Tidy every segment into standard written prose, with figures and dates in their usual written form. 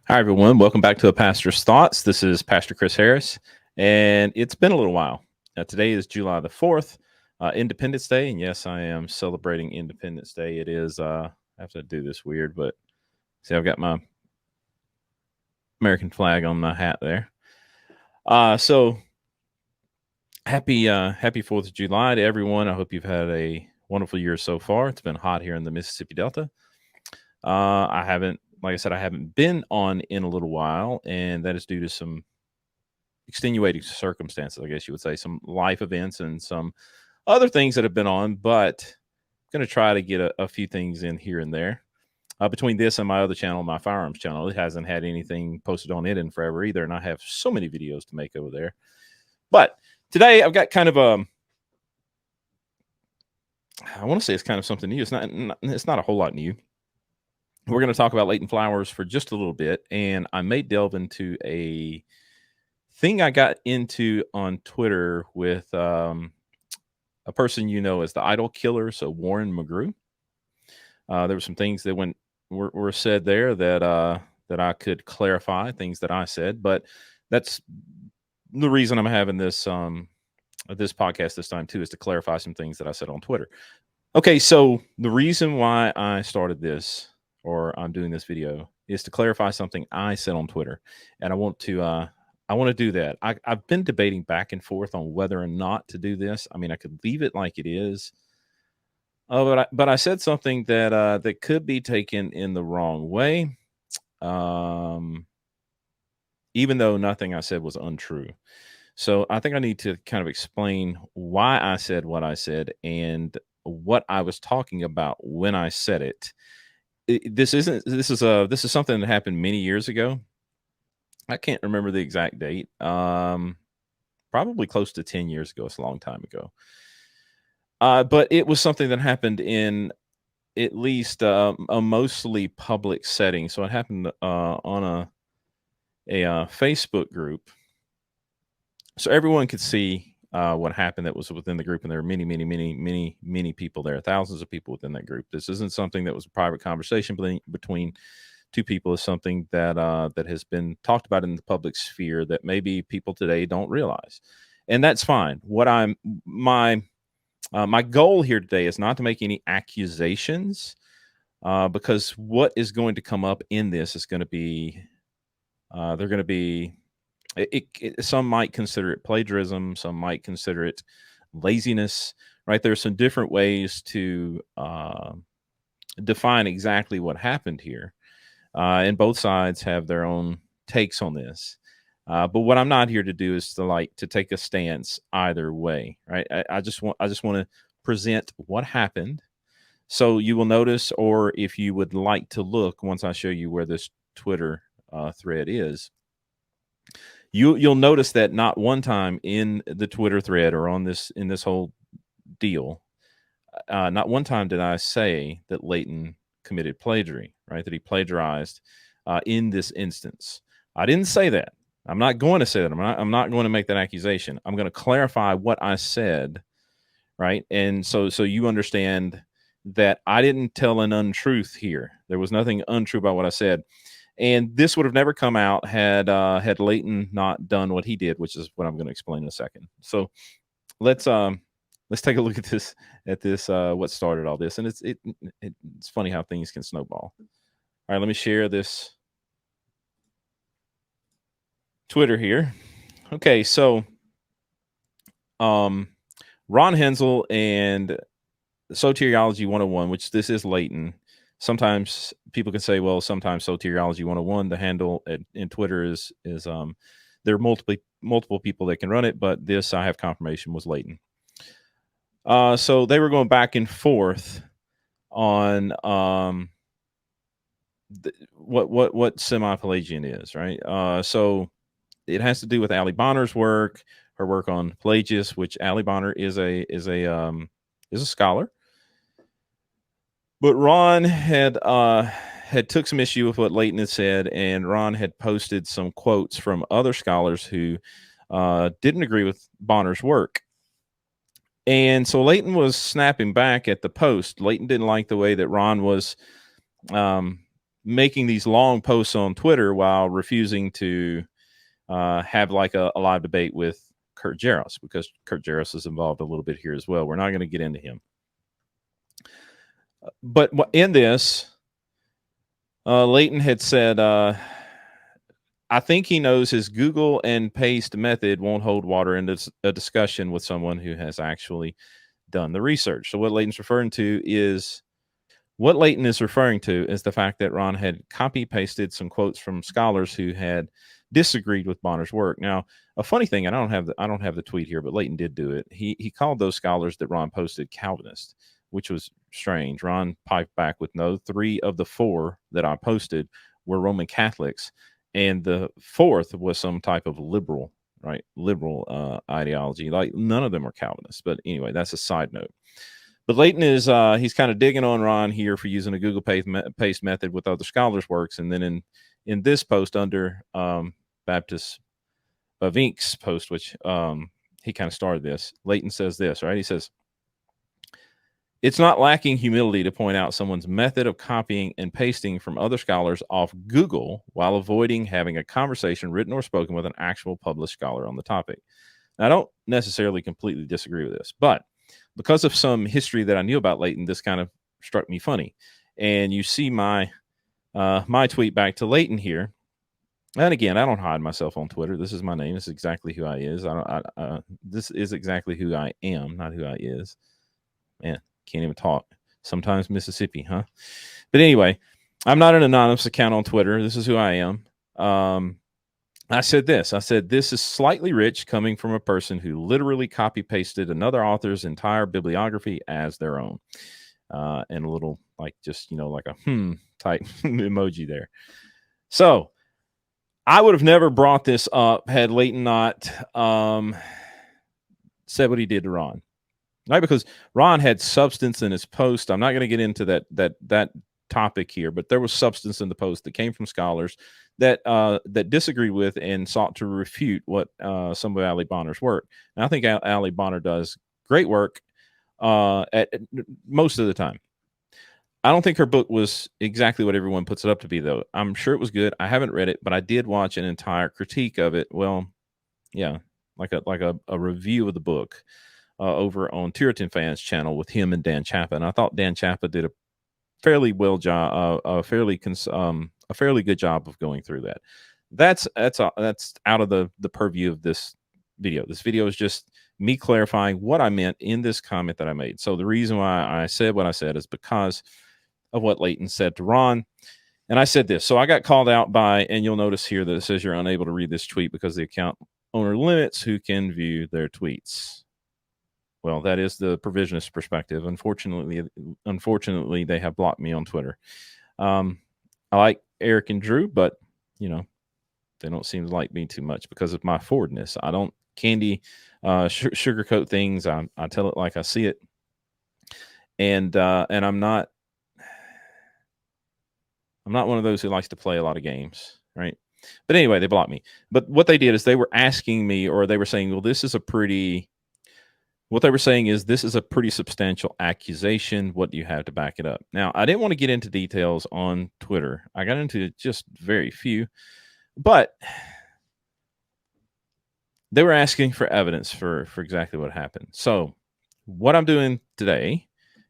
Hi, everyone. Welcome back to A Pastor's Thoughts. This is Pastor Chris Harris, and it's been a little while. Today is July the 4th, Independence Day. And yes, I am celebrating Independence Day. It is, I have to do this weird, but see, I've got my American flag on my hat there. So happy 4th of July to everyone. I hope you've had a wonderful year so far. It's been hot here in the Mississippi Delta. I haven't, like I said, I haven't been on in a little while, and that is due to some extenuating circumstances, I guess you would say, some life events and some other things that have been on, but I'm going to try to get a few things in here and there. Between this and my other channel, my firearms channel, it hasn't had anything posted on it in forever either, and I have so many videos to make over there. But today I've got kind of I want to say it's kind of something new. It's not a whole lot new. We're going to talk about Leighton flowers for just a little bit, and I may delve into a thing I got into on Twitter with a person you know as the idol killer, so Warren Mcgrew. There were some things that were said there that I could clarify, things that I said, but that's the reason I'm having this podcast this time too, is to clarify some things that I said on Twitter. Okay, so the reason why I started this, or I'm doing this video, is to clarify something I said on Twitter, and I want to do that. I've been debating back and forth on whether or not to do this. I mean, I could leave it like it is. Oh, but I said something that could be taken in the wrong way, um, even though nothing I said was untrue. So I think I need to kind of explain why I said what I said and what I was talking about when I said it. This is something that happened many years ago. I can't remember the exact date. Probably close to 10 years ago. It's a long time ago. But it was something that happened in at least a mostly public setting. So it happened on a Facebook group, so everyone could see what happened that was within the group, and there were many people there, thousands of people within that group. This isn't something that was a private conversation between two people. Is something that has been talked about in the public sphere that maybe people today don't realize, and that's fine. My goal here today is not to make any accusations, because what is going to come up in this is going to be they're going to be some might consider it plagiarism, some might consider it laziness, right? There's some different ways to define exactly what happened here, and both sides have their own takes on this. But what I'm not here to do is to take a stance either way, right? I just want to present what happened. So you will notice, or if you would like to look, once I show you where this Twitter thread is, you'll notice that not one time in the Twitter thread or in this whole deal, not one time did I say that Leighton committed plagiarism, right? That he plagiarized in this instance. I didn't say that. I'm not going to say that. I'm not going to make that accusation. I'm going to clarify what I said, right? And so you understand that I didn't tell an untruth here. There was nothing untrue about what I said. And this would have never come out had Leighton not done what he did, which is what I'm going to explain in a second. So let's take a look at this what started all this. And it's funny how things can snowball. All right, let me share this Twitter here. Okay, so Ron Hensel and Soteriology 101, which this is Leighton. Sometimes people can say, well, sometimes Soteriology 101, the handle in Twitter is there are multiple people that can run it, but this I have confirmation was Leighton. So they were going back and forth on what semi-Pelagian is, right? So it has to do with Ali Bonner's work, her work on Pelagius, which Ali Bonner is a scholar. But Ron had took some issue with what Leighton had said, and Ron had posted some quotes from other scholars who didn't agree with Bonner's work. And so Leighton was snapping back at the post. Leighton didn't like the way that Ron was making these long posts on Twitter while refusing to have like a live debate with Kurt Jaros, because Kurt Jaros is involved a little bit here as well. We're not going to get into him. But in this, Leighton had said, I think he knows his Google and paste method won't hold water in a discussion with someone who has actually done the research. So what Leighton is referring to is the fact that Ron had copy pasted some quotes from scholars who had disagreed with Bonner's work. Now, a funny thing, and I don't have the tweet here, but Leighton did do it. He called those scholars that Ron posted Calvinist, which was strange. Ron piped back with, no, 3 of the 4 that I posted were Roman Catholics, and the 4th was some type of liberal ideology. Like, none of them are Calvinists. But anyway, that's a side note. But Leighton is he's kind of digging on Ron here for using a Google paste method with other scholars' works, and then in this post under Baptist Bavink's post, which he kind of started this, Leighton says this, right? He says, it's not lacking humility to point out someone's method of copying and pasting from other scholars off Google while avoiding having a conversation, written or spoken, with an actual published scholar on the topic. Now, I don't necessarily completely disagree with this, but because of some history that I knew about Leighton, this kind of struck me funny. And you see my tweet back to Leighton here. And again, I don't hide myself on Twitter. This is my name. This is exactly who I is. This is exactly who I am, not who I is. Man, can't even talk. Sometimes Mississippi, huh? But anyway, I'm not an anonymous account on Twitter. This is who I am. I said this. I said, this is slightly rich coming from a person who literally copy pasted another author's entire bibliography as their own. And a little like just, like a type emoji there. So I would have never brought this up had Leighton not said what he did to Ron. Right? Because Ron had substance in his post. I'm not going to get into that topic here, but there was substance in the post that came from scholars that disagreed with and sought to refute what some of Ali Bonner's work. And I think Ali Bonner does great work at most of the time. I don't think her book was exactly what everyone puts it up to be, though. I'm sure it was good. I haven't read it, but I did watch an entire critique of it. Well, yeah, like a review of the book over on Puritan Fans channel with him and Dan Chappa. And I thought Dan Chappa did a fairly well job, a fairly good job of going through that. That's out of the purview of this video. This video is just me clarifying what I meant in this comment that I made. So the reason why I said what I said is because of what Leighton said to Ron. And I said this. So I got called out by, and you'll notice here that it says you're unable to read this tweet because the account owner limits who can view their tweets. Well, that is the provisionist perspective. Unfortunately, they have blocked me on Twitter. I like Eric and Drew, but they don't seem to like me too much because of my forwardness. I don't sugarcoat things. I tell it like I see it, and I'm not one of those who likes to play a lot of games, right? But anyway, they blocked me. But what they did is they were asking me, or they were saying, well, this is a pretty substantial accusation. What do you have to back it up? Now, I didn't want to get into details on Twitter. I got into just very few, but they were asking for evidence for exactly what happened. So what I'm doing today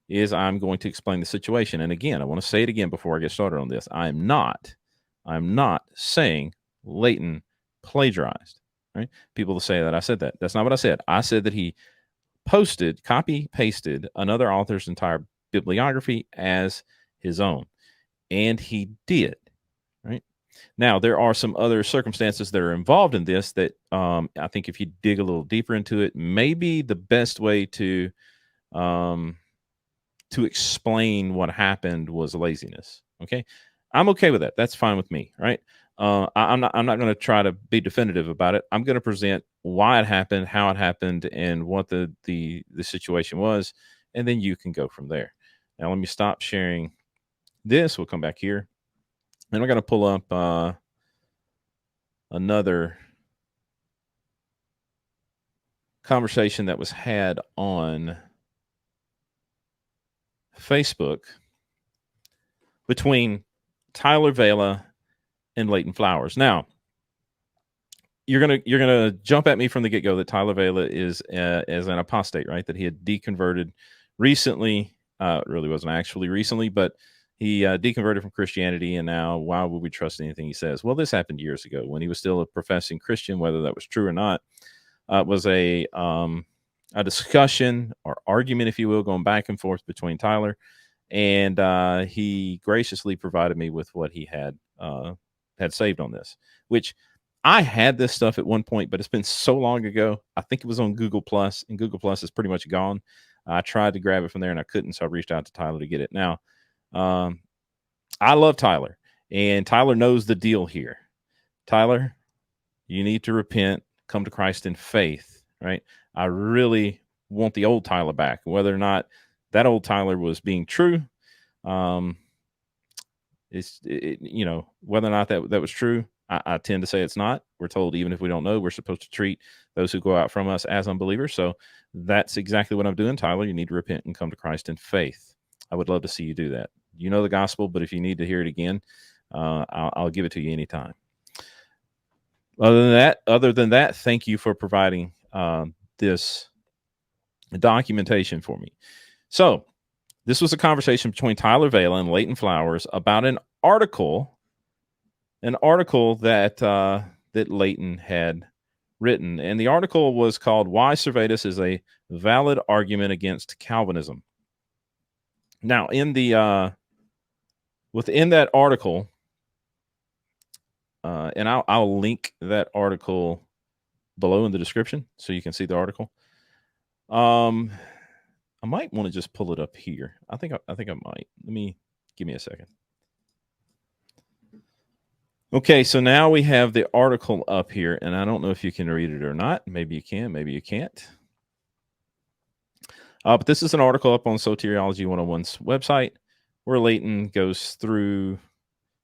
is I'm going to explain the situation. And again, I want to say it again before I get started on this. I'm not saying Leighton plagiarized, right? People will say that I said that. That's not what I said. I said that he copy pasted another author's entire bibliography as his own. And he did, right? Now, there are some other circumstances that are involved in this that I think if you dig a little deeper into it, maybe the best way to explain what happened was laziness. Okay. I'm okay with that. That's fine with me. Right. I'm not going to try to be definitive about it. I'm going to present why it happened, how it happened, and what the situation was. And then you can go from there. Now, let me stop sharing this. We'll come back here. And we're going to pull up another conversation that was had on Facebook between Tyler Vela and Leighton Flowers. Now, you're gonna jump at me from the get go that Tyler Vela is as an apostate, right? That he had deconverted recently. It really wasn't actually recently, but he deconverted from Christianity, and now why would we trust anything he says? Well, this happened years ago when he was still a professing Christian. Whether that was true or not was a discussion or argument, if you will, going back and forth between Tyler, and he graciously provided me with what he had saved on this, which I had this stuff at one point, but it's been so long ago. I think it was on Google Plus, and Google Plus is pretty much gone. I tried to grab it from there and I couldn't, so I reached out to Tyler to get it. Now, um, I love Tyler, and Tyler knows the deal here. Tyler, you need to repent, come to Christ in faith, right? I really want the old Tyler back, whether or not that old Tyler was being true. Um, whether or not that was true, I tend to say it's not. We're told even if we don't know, we're supposed to treat those who go out from us as unbelievers. So that's exactly what I'm doing, Tyler. You need to repent and come to Christ in faith. I would love to see you do that. You know the gospel, but if you need to hear it again, I'll give it to you anytime. Other than that, thank you for providing this documentation for me. So this was a conversation between Tyler Vela and Leighton Flowers about an article that that Leighton had written, and the article was called "Why Servetus is a Valid Argument Against Calvinism." Now, in the within that article, and I'll link that article below in the description so you can see the article. I might want to just pull it up here. I think I might. Give me a second. Okay, so now we have the article up here, and I don't know if you can read it or not. Maybe you can, maybe you can't. But this is an article up on Soteriology 101's website where Leighton goes through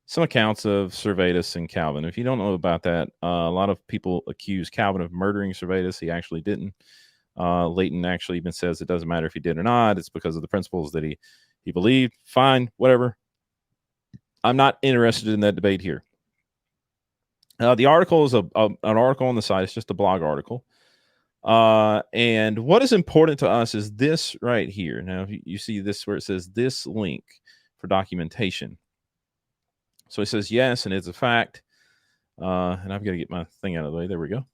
some accounts of Servetus and Calvin. If you don't know about that, a lot of people accuse Calvin of murdering Servetus. He actually didn't. Leighton actually even says it doesn't matter if he did or not. It's because of the principles that he believed. Fine, whatever. I'm not interested in that debate here. The article is an article on the site. It's just a blog article. And what is important to us is this right here. Now, you see this where it says this link for documentation. So it says yes, and it's a fact. And I've got to get my thing out of the way. There we go.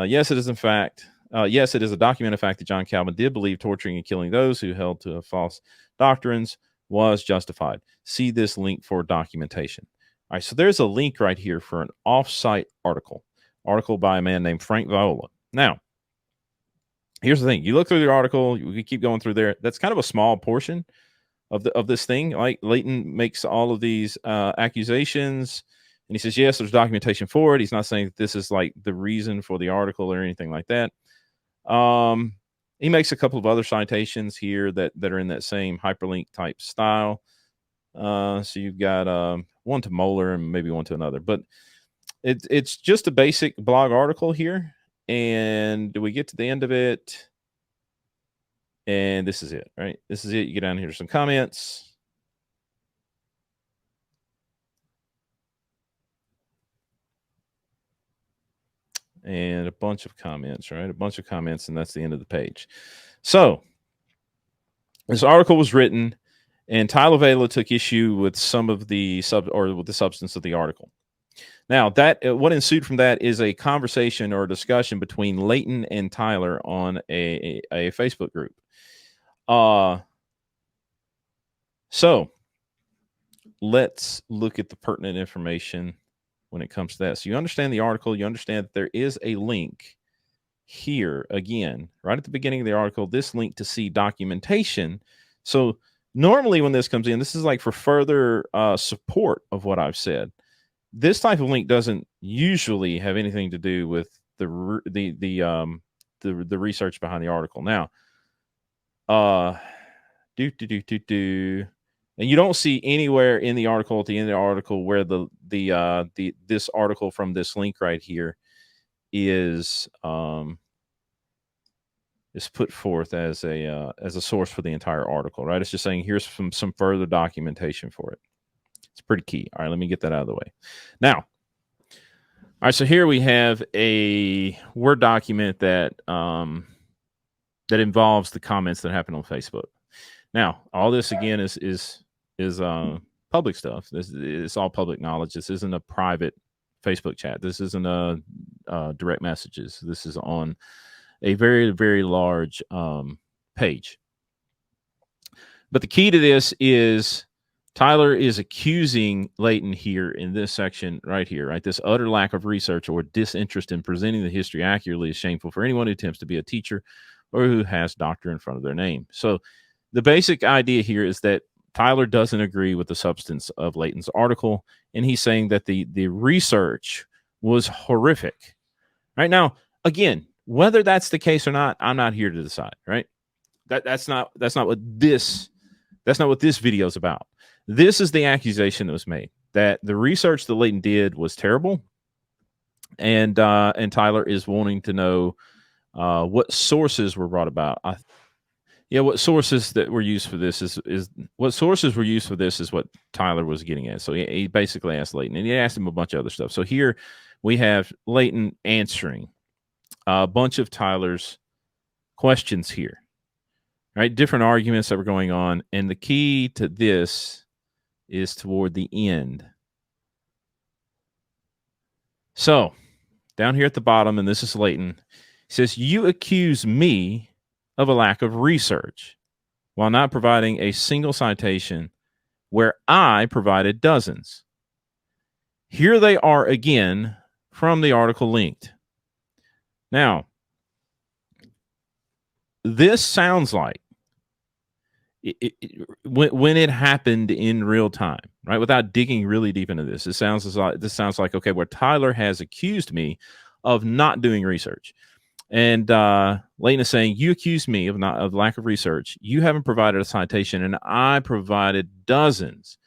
Yes, it is in fact. Yes, it is a documented fact that John Calvin did believe torturing and killing those who held to false doctrines was justified. See this link for documentation. All right, so there's a link right here for an off-site article by a man named Frank Viola. Now, here's the thing. You look through the article, we keep going through there. That's kind of a small portion of this thing. Like Leighton makes all of these accusations, and he says, yes, there's documentation for it. He's not saying that this is like the reason for the article or anything like that. He makes a couple of other citations here that are in that same hyperlink type style. So you've got one to Moeller and maybe one to another, but it's just a basic blog article here. And we get to the end of it, and this is it, right? This is it. You get down here to some comments. And a bunch of comments, right? A bunch of comments, and that's the end of the page. So this article was written, and Tyler Vela took issue with some of the with the substance of the article. Now, that what ensued from that is a conversation or a discussion between Leighton and Tyler on a Facebook group. So let's look at the pertinent information when it comes to that. So you understand the article, you understand that there is a link here again, right at the beginning of the article, this link to see documentation. So normally when this comes in, this is like for further support of what I've said. This type of link doesn't usually have anything to do with the research behind the article. Now, and you don't see anywhere in the article at the end of the article where this article from this link right here is put forth as a source for the entire article, right? It's just saying here's some further documentation for it. It's pretty key. All right, let me get that out of the way. Now, all right, so here we have a Word document that that involves the comments that happen on Facebook. Now, all this again is public stuff. This is all public knowledge. This isn't a private Facebook chat. This isn't a direct messages. This is on a very, very large page. But the key to this is Tyler is accusing Leighton here in this section right here, right? This utter lack of research or disinterest in presenting the history accurately is shameful for anyone who attempts to be a teacher or who has doctor in front of their name. So the basic idea here is that Tyler doesn't agree with the substance of Leighton's article, and he's saying that the research was horrific. Right now, again, whether that's the case or not, I'm not here to decide. Right? That's not what this video is about. This is the accusation that was made, that the research that Leighton did was terrible, and Tyler is wanting to know what sources were brought about. What sources that were used for this is what Tyler was getting at. So he basically asked Leighton, and he asked him a bunch of other stuff. So here we have Leighton answering a bunch of Tyler's questions here, right? Different arguments that were going on, and the key to this is toward the end. So down here at the bottom, and this is Leighton, he says, "You accuse me of a lack of research while not providing a single citation where I provided dozens. Here they are again from the article linked." Now, this sounds like when it happened in real time, right? Without digging really deep into this, this sounds like okay, where Tyler has accused me of not doing research. And Leighton is saying, you accused me of lack of research. You haven't provided a citation, and I provided dozens.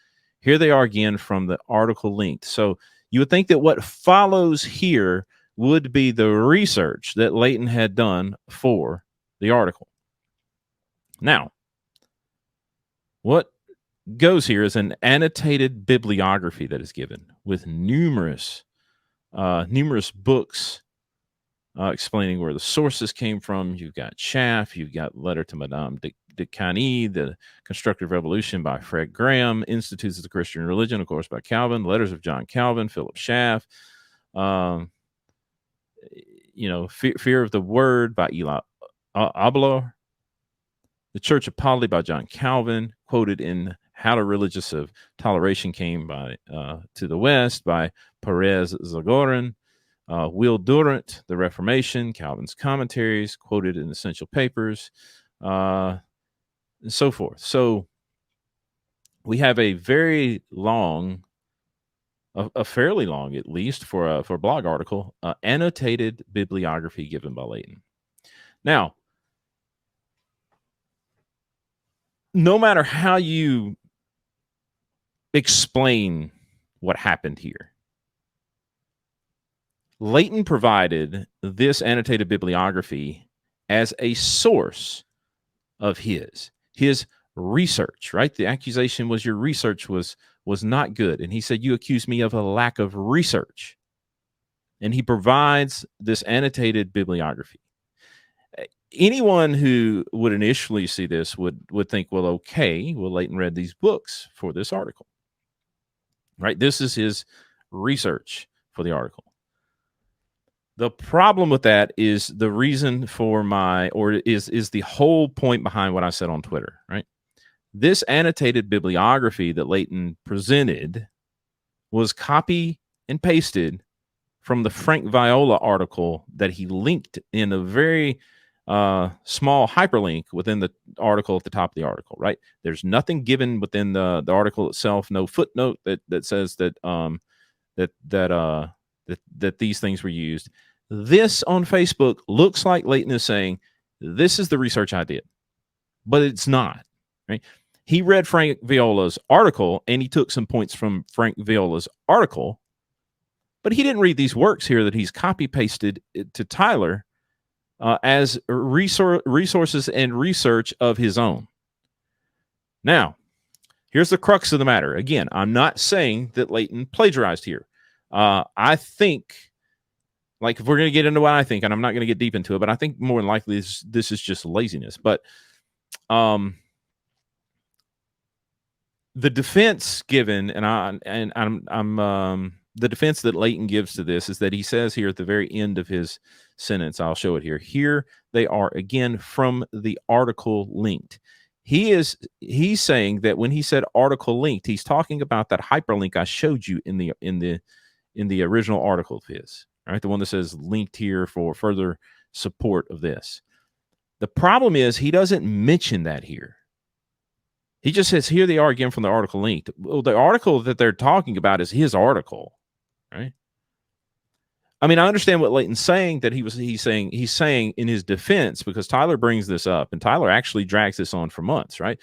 Here they are again from the article linked. So you would think that what follows here would be the research that Leighton had done for the article. Now, what goes here is an annotated bibliography that is given with numerous books explaining where the sources came from. You've got Schaff, you've got Letter to Madame de Cagny, The Constructive Revolution by Fred Graham, Institutes of the Christian Religion, of course, by Calvin, Letters of John Calvin, Philip Schaff, Fear of the Word by Eli Abelard, The Church of Polity by John Calvin, quoted in How the Religious of Toleration Came to the West by Perez Zagoran, Will Durant, The Reformation, Calvin's Commentaries, quoted in Essential Papers, and so forth. So we have a very long, a fairly long, at least for a blog article, annotated bibliography given by Leighton. Now, no matter how you explain what happened here, Leighton provided this annotated bibliography as a source of his research, right? The accusation was your research was not good. And he said, you accuse me of a lack of research. And he provides this annotated bibliography. Anyone who would initially see this would think, well, okay, well, Leighton read these books for this article, right? This is his research for the article. The problem with that is the reason for is the whole point behind what I said on Twitter, right? This annotated bibliography that Leighton presented was copy and pasted from the Frank Viola article that he linked in a very small hyperlink within the article at the top of the article, right? There's nothing given within the article itself, no footnote that says that these things were used. This on Facebook looks like Leighton is saying, this is the research I did, but it's not, right? He read Frank Viola's article and he took some points from Frank Viola's article, but he didn't read these works here that he's copy pasted to Tyler as resources and research of his own. Now, here's the crux of the matter. Again, I'm not saying that Leighton plagiarized here. I think, like, if we're going to get into what I think, and I'm not going to get deep into it, but I think more than likely this is just laziness. But the defense given, the defense that Leighton gives to this is that he says here at the very end of his sentence, I'll show it here. Here they are again from the article linked. He's saying that when he said article linked, he's talking about that hyperlink I showed you in the original article of his, right? The one that says linked here for further support of this. The problem is he doesn't mention that here. He just says, here they are again from the article linked. Well, the article that they're talking about is his article, right? I mean, I understand what Leighton's saying, that he's saying in his defense, because Tyler brings this up, and Tyler actually drags this on for months, right?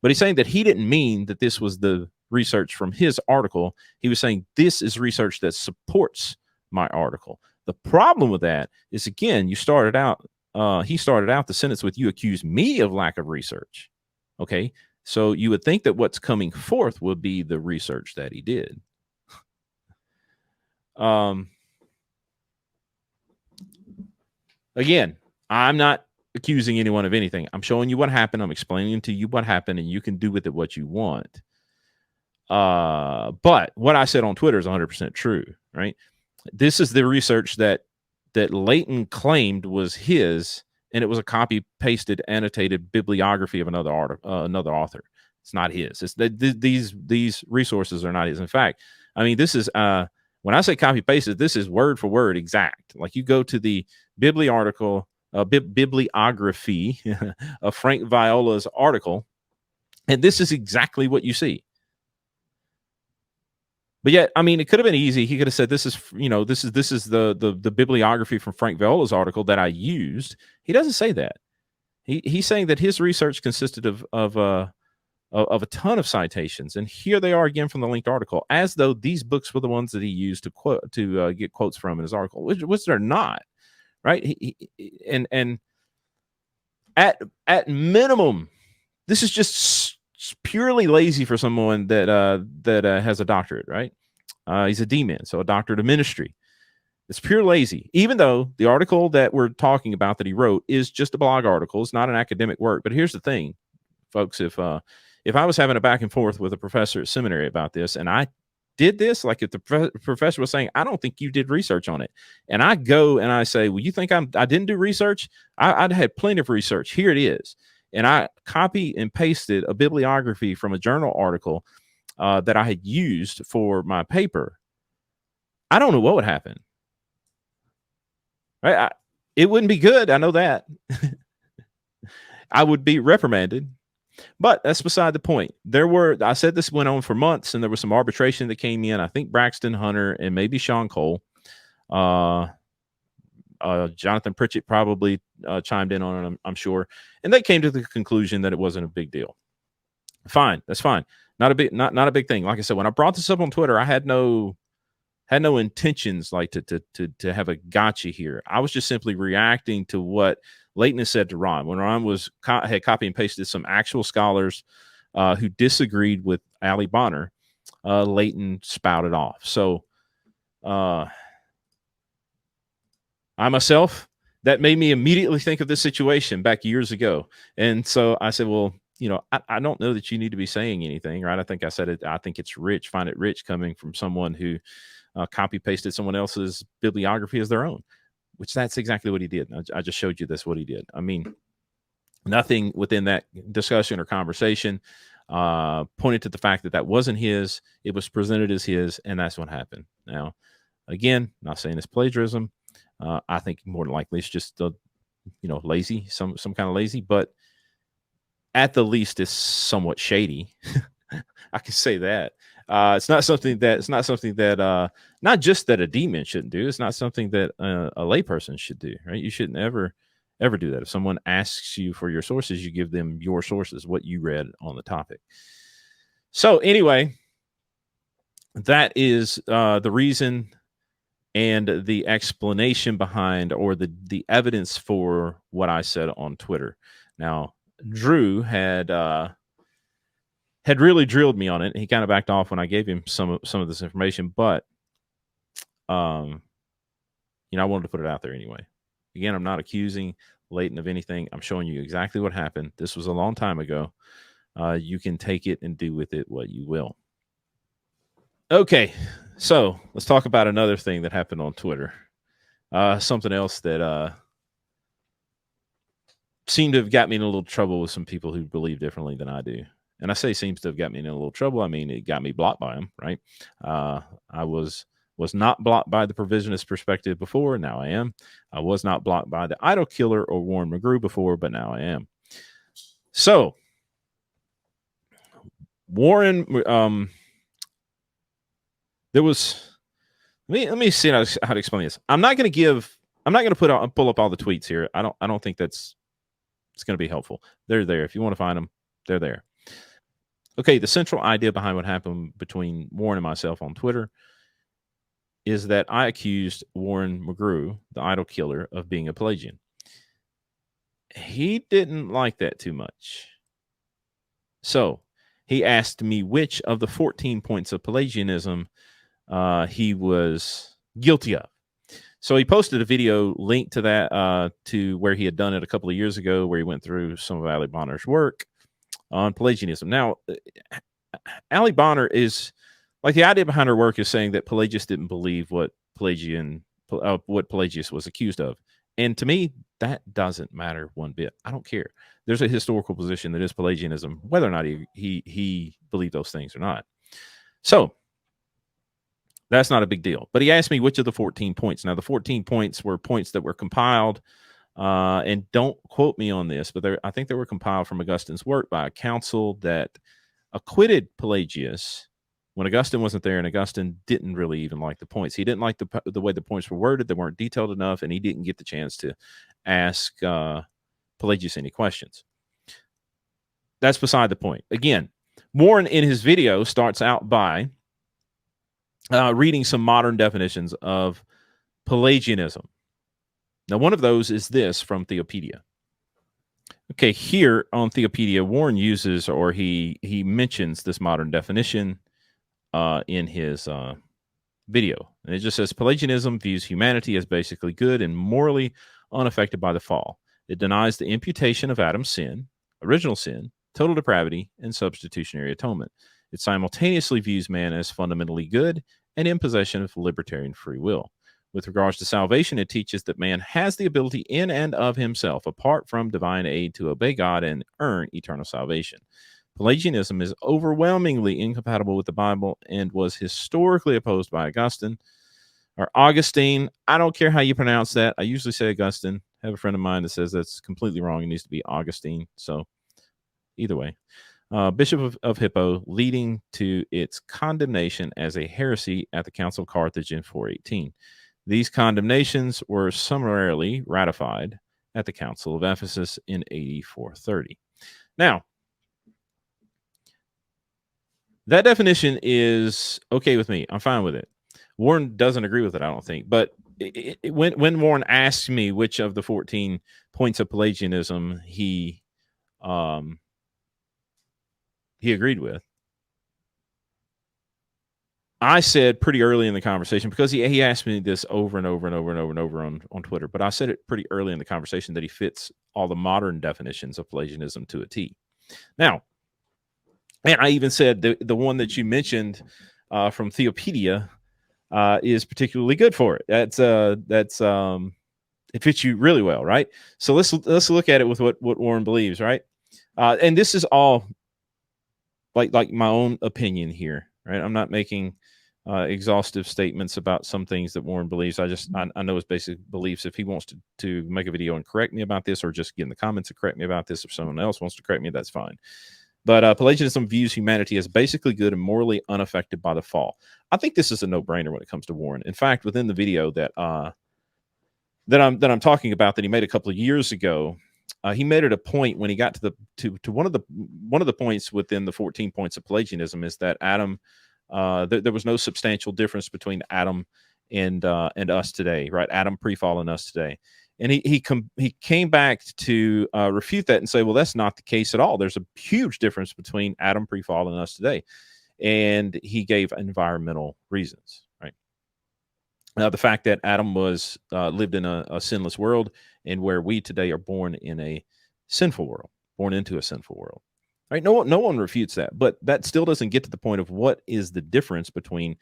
But he's saying that he didn't mean that this was the research from his article. He was saying this is research that supports my article. The problem with that is, again, he started out the sentence with, you accuse me of lack of research. Okay. So you would think that what's coming forth would be the research that he did. Again, I'm not accusing anyone of anything. I'm showing you what happened. I'm explaining to you what happened, and you can do with it what you want. But what I said on Twitter is 100% true, right? This is the research that Leighton claimed was his, and it was a copy-pasted, annotated bibliography of another author. It's not his. These resources are not his. In fact, I mean, this is when I say copy-pasted, this is word for word exact. Like, you go to the bibliography of Frank Viola's article, and this is exactly what you see. But yet, I mean, it could have been easy. He could have said, this is the bibliography from Frank Viola's article that I used. He doesn't say that. He's saying that his research consisted of a ton of citations, and here they are again from the linked article, as though these books were the ones that he used to get quotes from in his article, which they're not, right? And at minimum, this is just purely lazy for someone that has a doctorate, right? He's a D-Min, so a doctorate of ministry. It's pure lazy, even though the article that we're talking about that he wrote is just a blog article. It's not an academic work. But here's the thing, folks. If I was having a back and forth with a professor at seminary about this, and I did this, like if the professor was saying, I don't think you did research on it, and I go and I say, well, you think I didn't do research? I'd had plenty of research. Here it is. And I copy and pasted a bibliography from a journal article that I had used for my paper. I don't know what would happen. Right? It wouldn't be good. I know that. I would be reprimanded. But that's beside the point. I said this went on for months, and there was some arbitration that came in. I think Braxton Hunter and maybe Sean Cole. Jonathan Pritchett probably chimed in on it, I'm sure. And they came to the conclusion that it wasn't a big deal. Fine. That's fine. Not a big thing. Like I said, when I brought this up on Twitter, I had no intentions like to have a gotcha here. I was just simply reacting to what Leighton has said to Ron. When Ron had copy and pasted some actual scholars who disagreed with Ali Bonner, Leighton spouted off. So I myself, that made me immediately think of this situation back years ago. And so I said, well, I don't know that you need to be saying anything, right? I think I said it. I think it's rich. Find it rich coming from someone who copy pasted someone else's bibliography as their own, which that's exactly what he did. I just showed you this, what he did. I mean, nothing within that discussion or conversation pointed to the fact that wasn't his. It was presented as his, and that's what happened. Now, again, not saying it's plagiarism. I think more than likely it's just lazy, some kind of lazy, but at the least it's somewhat shady. I can say that. It's not something that not just that a demon shouldn't do. It's not something that a layperson should do, right? You shouldn't ever do that. If someone asks you for your sources, you give them your sources, what you read on the topic. So anyway, that is the reason and the explanation behind, or the evidence for what I said on Twitter. Now, Drew had had really drilled me on it. He kind of backed off when I gave him some of this information, but I wanted to put it out there anyway. Again, I'm not accusing Leighton of anything. I'm showing you exactly what happened. This was a long time ago. You can take it and do with it what you will. Okay, so let's talk about another thing that happened on Twitter. Something else that seemed to have got me in a little trouble with some people who believe differently than I do. And I say seems to have got me in a little trouble. I mean, it got me blocked by them, right? I was not blocked by the provisionist perspective before. Now I am. I was not blocked by the idol killer or Warren Mcgrew before, but now I am. So Warren, there was. Let me see how to explain this. I'm not going to pull up all the tweets here. I don't think it's going to be helpful. They're there. If you want to find them, they're there. Okay, the central idea behind what happened between Warren and myself on Twitter is that I accused Warren Mcgrew, the idol killer, of being a Pelagian. He didn't like that too much. So he asked me which of the 14 points of Pelagianism he was guilty of. So he posted a video linked to that, to where he had done it a couple of years ago, where he went through some of Ali Bonner's work on Pelagianism. Now, Ali Bonner is like, the idea behind her work is saying that Pelagius didn't believe what Pelagius was accused of. And to me, that doesn't matter one bit. I don't care. There's a historical position that is Pelagianism, whether or not he believed those things or not. So that's not a big deal. But he asked me which of the 14 points. Now, the 14 points were points that were compiled, and don't quote me on this, but I think they were compiled from Augustine's work by a council that acquitted Pelagius when Augustine wasn't there, and Augustine didn't really even like the points. He didn't like the way the points were worded. They weren't detailed enough, and he didn't get the chance to ask Pelagius any questions. That's beside the point. Again, Warren in his video starts out by reading some modern definitions of Pelagianism. Now, one of those is this from Theopedia. Okay, here on Theopedia, Warren uses, or he mentions this modern definition in his video. And it just says, Pelagianism views humanity as basically good and morally unaffected by the fall. It denies the imputation of Adam's sin, original sin, total depravity, and substitutionary atonement. It simultaneously views man as fundamentally good and in possession of libertarian free will. With regards to salvation, it teaches that man has the ability in and of himself, apart from divine aid, to obey God and earn eternal salvation. Pelagianism is overwhelmingly incompatible with the Bible and was historically opposed by Augustine, or Augustine. I don't care how you pronounce that. I usually say Augustine. I have a friend of mine that says that's completely wrong. It needs to be Augustine. So either way. Bishop of Hippo, leading to its condemnation as a heresy at the Council of Carthage in 418. These condemnations were summarily ratified at the Council of Ephesus in AD 430. Now, that definition is okay with me. I'm fine with it. Warren doesn't agree with it, I don't think. But when Warren asked me which of the 14 points of Pelagianism he agreed with, I said pretty early in the conversation, because he asked me this over and over and over and over and over on Twitter, but I said it pretty early in the conversation that he fits all the modern definitions of Pelagianism to a T. Now, and I even said the one that you mentioned from Theopedia is particularly good for it. That's it fits you really well, right? So let's look at it with what Warren believes, right? And this is all like my own opinion here, right? I'm not making exhaustive statements about some things that Warren believes. I know his basic beliefs. If he wants to make a video and correct me about this, or just get in the comments and correct me about this, if someone else wants to correct me, that's fine. But Pelagianism views humanity as basically good and morally unaffected by the fall. I think this is a no-brainer when it comes to Warren. In fact, within the video that I'm talking about, that he made a couple of years ago, he made it a point when he got to one of the points within the 14 points of Pelagianism is that Adam, there was no substantial difference between Adam and us today, right? Adam pre-fall and us today. And he came back to refute that and say, well, that's not the case at all. There's a huge difference between Adam pre-fall and us today. And he gave environmental reasons, right? The fact that Adam was lived in a sinless world, and where we today are born in a sinful world, born into a sinful world. Right? No one refutes that, but that still doesn't get to the point of what is the difference between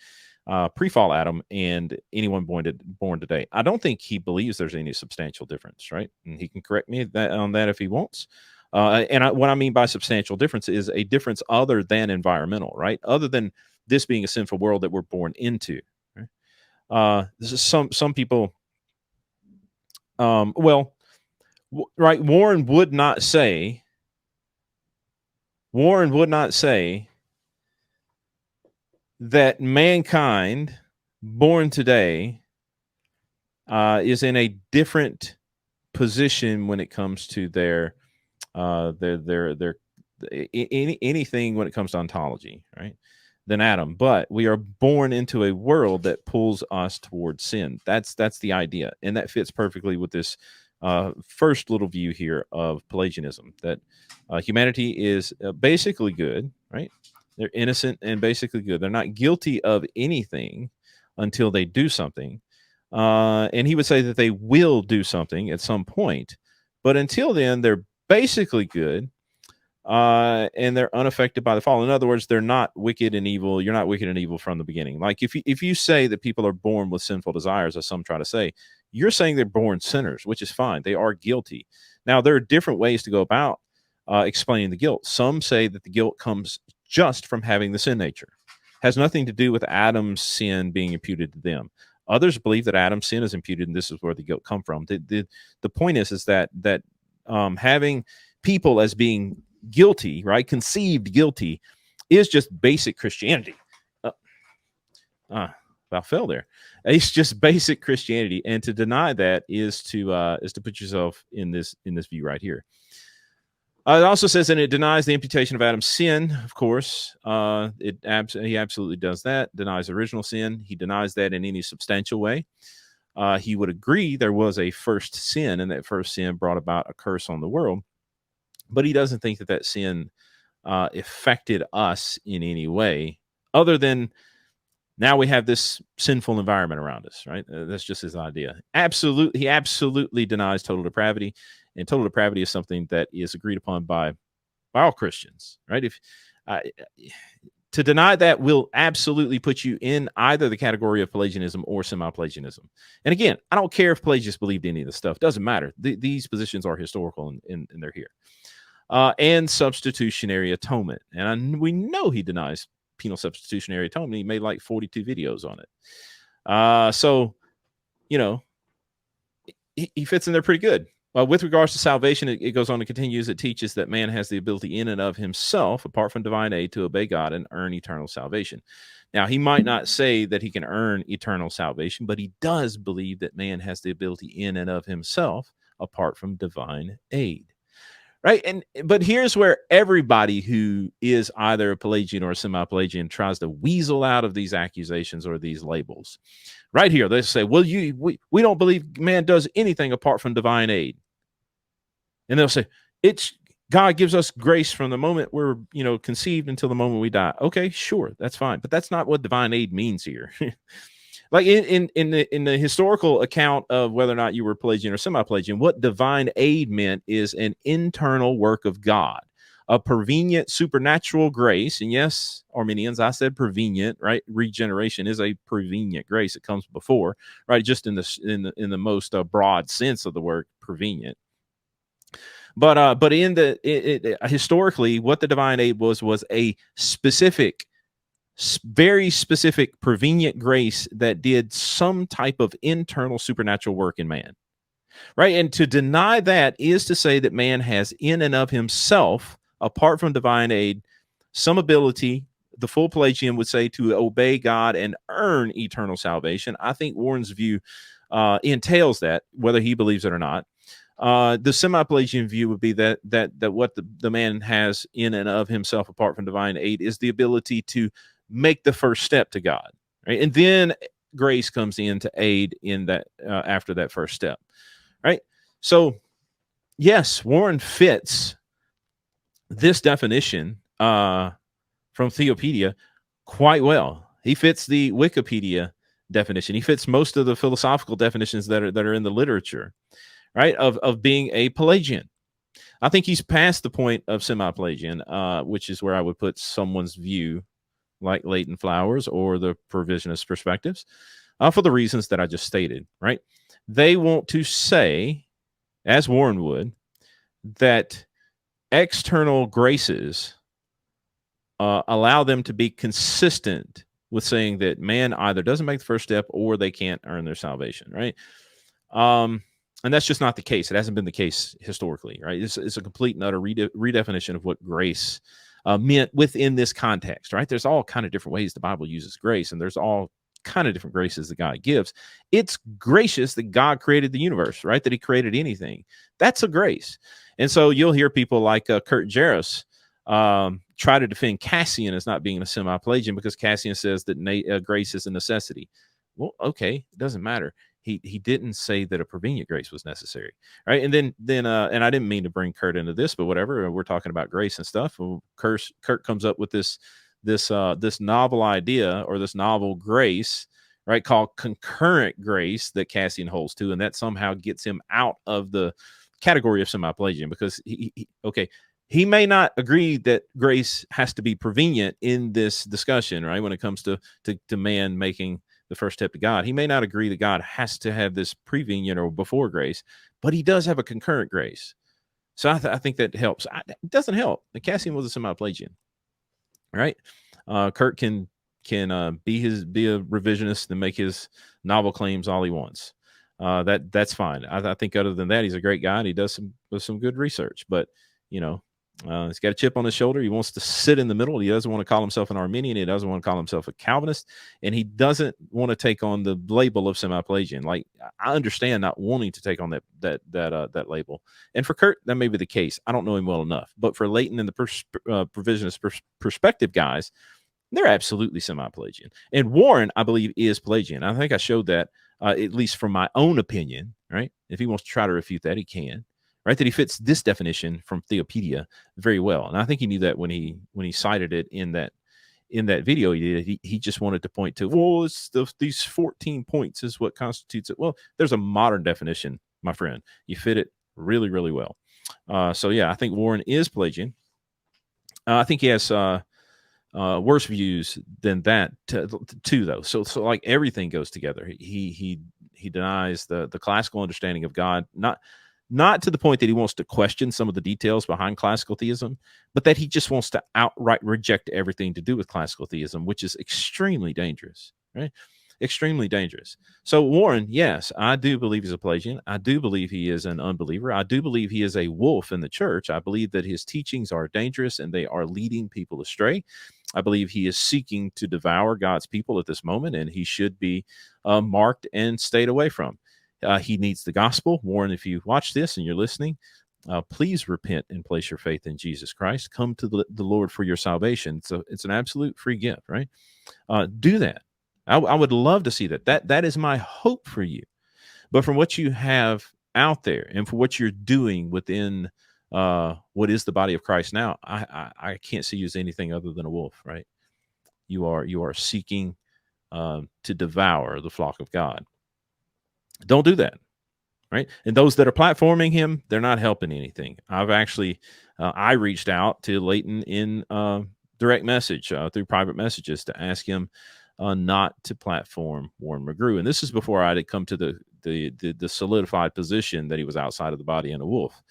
pre-fall Adam and anyone born today. I don't think he believes there's any substantial difference, right? And he can correct me on that if he wants. What I mean by substantial difference is a difference other than environmental, right? Other than this being a sinful world that we're born into. Right? This is some people. Right? Warren would not say that mankind born today is in a different position when it comes to their anything when it comes to ontology, right, than Adam. But we are born into a world that pulls us towards sin. That's the idea, and that fits perfectly with this first little view here of Pelagianism, that humanity is basically good, right? They're innocent and basically good. They're not guilty of anything until they do something. And he would say that they will do something at some point. But until then, they're basically good. And they're unaffected by the fall. In other words, they're not wicked and evil. You're not wicked and evil from the beginning. Like if you say that people are born with sinful desires, as some try to say, you're saying they're born sinners, which is fine. They are guilty. Now, there are different ways to go about explaining the guilt. Some say that the guilt comes just from having the sin nature, has nothing to do with Adam's sin being imputed to them. Others believe that Adam's sin is imputed, and this is where the guilt come from. The point is that having people as being guilty, right, conceived guilty, is just basic Christianity. About fell there. It's just basic Christianity, and to deny that is to put yourself in this view right here. It also says that it denies the imputation of Adam's sin. Of course, he absolutely does that. Denies original sin. He denies that in any substantial way. He would agree there was a first sin, and that first sin brought about a curse on the world. But he doesn't think that sin affected us in any way, other than now we have this sinful environment around us, right? That's just his idea. He absolutely denies total depravity, and total depravity is something that is agreed upon by all Christians, right? To deny that will absolutely put you in either the category of Pelagianism or semi-Pelagianism. And again, I don't care if Pelagius believed any of this stuff. Doesn't matter. These positions are historical, and they're here. And substitutionary atonement. And we know he denies penal substitutionary atonement. He made like 42 videos on it. So, he fits in there pretty good. With regards to salvation, it goes on to continues. It teaches that man has the ability in and of himself, apart from divine aid, to obey God and earn eternal salvation. Now, he might not say that he can earn eternal salvation, but he does believe that man has the ability in and of himself, apart from divine aid. Right. But here's where everybody who is either a Pelagian or a semi-Pelagian tries to weasel out of these accusations or these labels. Right here, they say, well, we don't believe man does anything apart from divine aid. And they'll say, God gives us grace from the moment we're, conceived until the moment we die. Okay, sure, that's fine. But that's not what divine aid means here. Like in the historical account of whether or not you were Pelagian or semi-Pelagian, what divine aid meant is an internal work of God, a prevenient supernatural grace. And yes, Arminians, I said prevenient, right? Regeneration is a prevenient grace. It comes before, right? Just in the most broad sense of the word prevenient. But historically, what the divine aid was a specific, very specific prevenient grace that did some type of internal supernatural work in man, right? And to deny that is to say that man has in and of himself, apart from divine aid, some ability, the full Pelagian would say, to obey God and earn eternal salvation. I think Warren's view entails that, whether he believes it or not. The semi-Pelagian view would be that what the man has in and of himself, apart from divine aid, is the ability to make the first step to God, right? And then grace comes in to aid in that after that first step, right? So yes, Warren fits this definition from Theopedia quite well. He fits the Wikipedia definition. He fits most of the philosophical definitions that are in the literature, right? Of being a Pelagian. I think he's past the point of semi-Pelagian, which is where I would put someone's view, like Leighton Flowers or the provisionist perspectives, for the reasons that I just stated. Right? They want to say, as Warren would, that external graces allow them to be consistent with saying that man either doesn't make the first step or they can't earn their salvation, right? And that's just not the case. It hasn't been the case historically, right? It's a complete and utter redefinition of what grace meant within this context, right? There's all kind of different ways the Bible uses grace, and there's all kind of different graces that God gives. It's gracious that God created the universe, right? That he created anything. That's a grace. And so you'll hear people like Kurt Jarris try to defend Cassian as not being a semi-Pelagian because Cassian says that grace is a necessity. Well, okay, it doesn't matter. He didn't say that a prevenient grace was necessary, right? And then and I didn't mean to bring Kurt into this, but whatever. We're talking about grace and stuff. Well, Kurt comes up with this novel idea or this novel grace, right, called concurrent grace that Cassian holds to, and that somehow gets him out of the category of semi-Pelagian because he may not agree that grace has to be prevenient in this discussion, right? When it comes to man making the first step to God, he may not agree that God has to have this prevenient or before grace, but he does have a concurrent grace. So I think that helps. It doesn't help. Cassian was a semi-Pelagian, right? Kurt can be a revisionist and make his novel claims all he wants. That's fine. I think other than that, he's a great guy and he does some good research. But he's got a chip on his shoulder. He wants to sit in the middle. He doesn't want to call himself an Arminian. He doesn't want to call himself a Calvinist, and he doesn't want to take on the label of semi-Pelagian. Like, I understand not wanting to take on that label. And for Kurt, that may be the case. I don't know him well enough, but for Leighton and the provisionist perspective guys, they're absolutely semi-Pelagian. And Warren, I believe, is Pelagian. I think I showed that at least from my own opinion. Right? If he wants to try to refute that, he can. Right, that he fits this definition from Theopedia very well, and I think he knew that when he cited it in that video he did. He just wanted to point to, well, it's these 14 points is what constitutes it. Well, there's a modern definition, my friend. You fit it really, really well. So yeah, I think Warren is Pelagian. I think he has worse views than that too, though. So like everything goes together. He denies the classical understanding of God, not to the point that he wants to question some of the details behind classical theism, but that he just wants to outright reject everything to do with classical theism, which is extremely dangerous, right? Extremely dangerous. So Warren, yes, I do believe he's a Pelagian. I do believe he is an unbeliever. I do believe he is a wolf in the church. I believe that his teachings are dangerous and they are leading people astray. I believe he is seeking to devour God's people at this moment, and he should be marked and stayed away from. He needs the gospel. Warren, if you watch this and you're listening, please repent and place your faith in Jesus Christ. Come to the Lord for your salvation. So it's an absolute free gift, right? Do that. I would love to see that. That is my hope for you. But from what you have out there and for what you're doing within what is the body of Christ now, I can't see you as anything other than a wolf, right? You are seeking to devour the flock of God. Don't do that, right? And those that are platforming him, they're not helping anything. I've actually, I reached out to Leighton in direct message through private messages to ask him not to platform Warren Mcgrew. And this is before I had come to the solidified position that he was outside of the body and a wolf.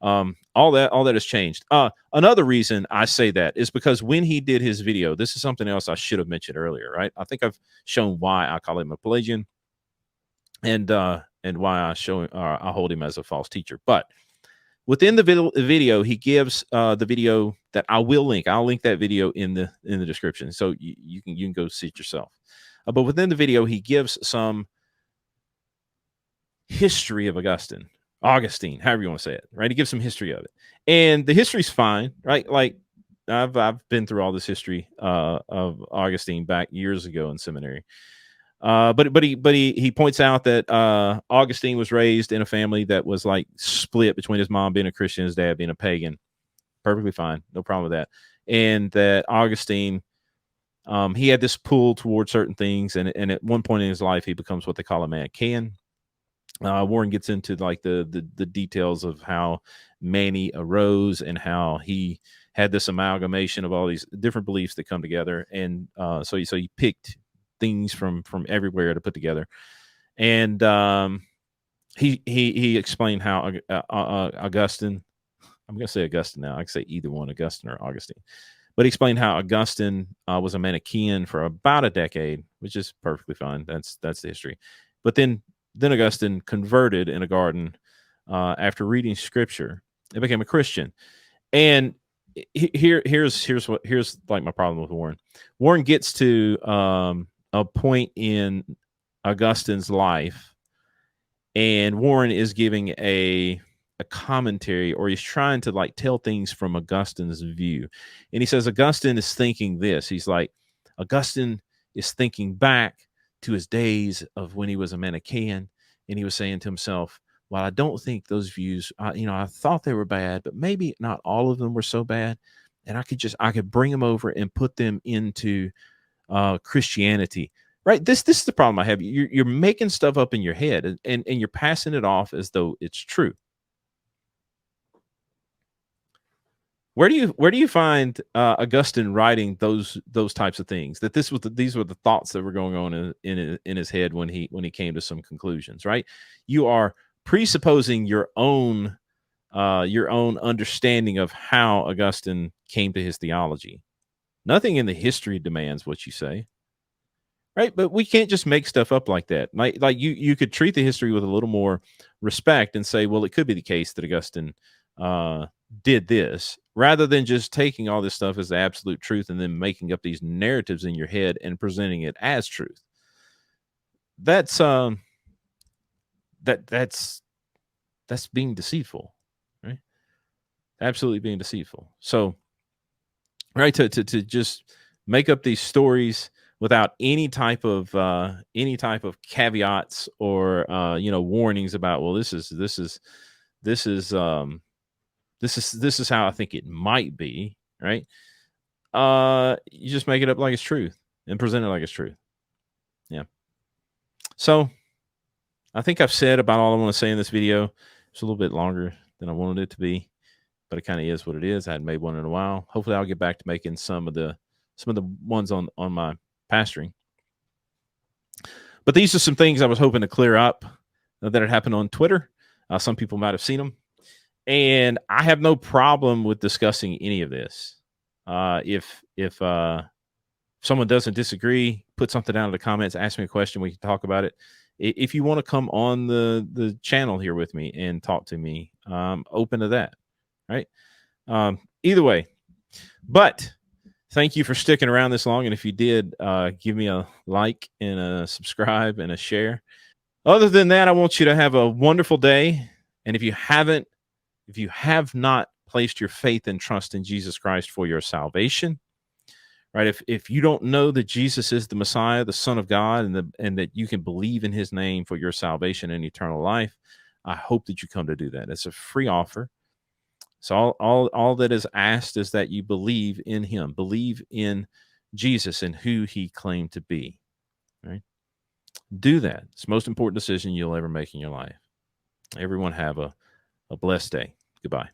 All that has changed. Another reason I say that is because when he did his video, this is something else I should have mentioned earlier, right? I think I've shown why I call him a Pelagian. And why I hold him as a false teacher. But within the video, he gives the video that I will link. I'll link that video in the description, so you can go see it yourself. But within the video, he gives some history of Augustine, however you want to say it, right? He gives some history of it, and the history's fine, right? Like I've been through all this history of Augustine back years ago in seminary. But he points out that Augustine was raised in a family that was like split between his mom being a Christian, his dad being a pagan. Perfectly fine, no problem with that. And that Augustine, he had this pull towards certain things, and at one point in his life, he becomes what they call a Manichaean. Warren gets into like the details of how Manny arose and how he had this amalgamation of all these different beliefs that come together, and so he picked things from everywhere to put together, and he explained how Augustine. I'm going to say Augustine now. I can say either one, Augustine or Augustine. But he explained how Augustine was a Manichaean for about a decade, which is perfectly fine. That's the history. But then Augustine converted in a garden after reading Scripture and became a Christian. And here's like my problem with Warren. Warren gets to a point in Augustine's life, and Warren is giving a commentary, or he's trying to like tell things from Augustine's view. And he says Augustine is thinking this. He's like, Augustine is thinking back to his days of when he was a Manichaean, and he was saying to himself, well, I don't think those views, I thought they were bad, but maybe not all of them were so bad. And I could bring them over and put them into Christianity. Right. This is the problem I have. You're making stuff up in your head, and you're passing it off as though it's true. Where do you find Augustine writing those types of things? That these were the thoughts that were going on in his head when he came to some conclusions. Right. You are presupposing your own understanding of how Augustine came to his theology. Nothing in the history demands what you say. Right, but we can't just make stuff up like that. Like you could treat the history with a little more respect and say, well, it could be the case that Augustine did this, rather than just taking all this stuff as the absolute truth and then making up these narratives in your head and presenting it as truth. That's that's being deceitful, right? Absolutely being deceitful. So, right, to just make up these stories without any type of caveats or warnings about, well, this is how I think it might be, right? You just make it up like it's truth and present it like it's truth. Yeah. So I think I've said about all I want to say in this video. It's a little bit longer than I wanted it to be, but it kind of is what it is. I hadn't made one in a while. Hopefully I'll get back to making some of the ones on my pastoring. But these are some things I was hoping to clear up that had happened on Twitter. Some people might have seen them. And I have no problem with discussing any of this. If someone doesn't disagree, put something down in the comments, ask me a question, we can talk about it. If you want to come on the channel here with me and talk to me, I'm open to that, right? Either way. But thank you for sticking around this long. And if you did, give me a like and a subscribe and a share. Other than that, I want you to have a wonderful day. And if you have not placed your faith and trust in Jesus Christ for your salvation, right? If you don't know that Jesus is the Messiah, the Son of God, and that you can believe in his name for your salvation and eternal life, I hope that you come to do that. It's a free offer. So all that is asked is that you believe in him, believe in Jesus and who he claimed to be, right? Do that. It's the most important decision you'll ever make in your life. Everyone have a blessed day. Goodbye.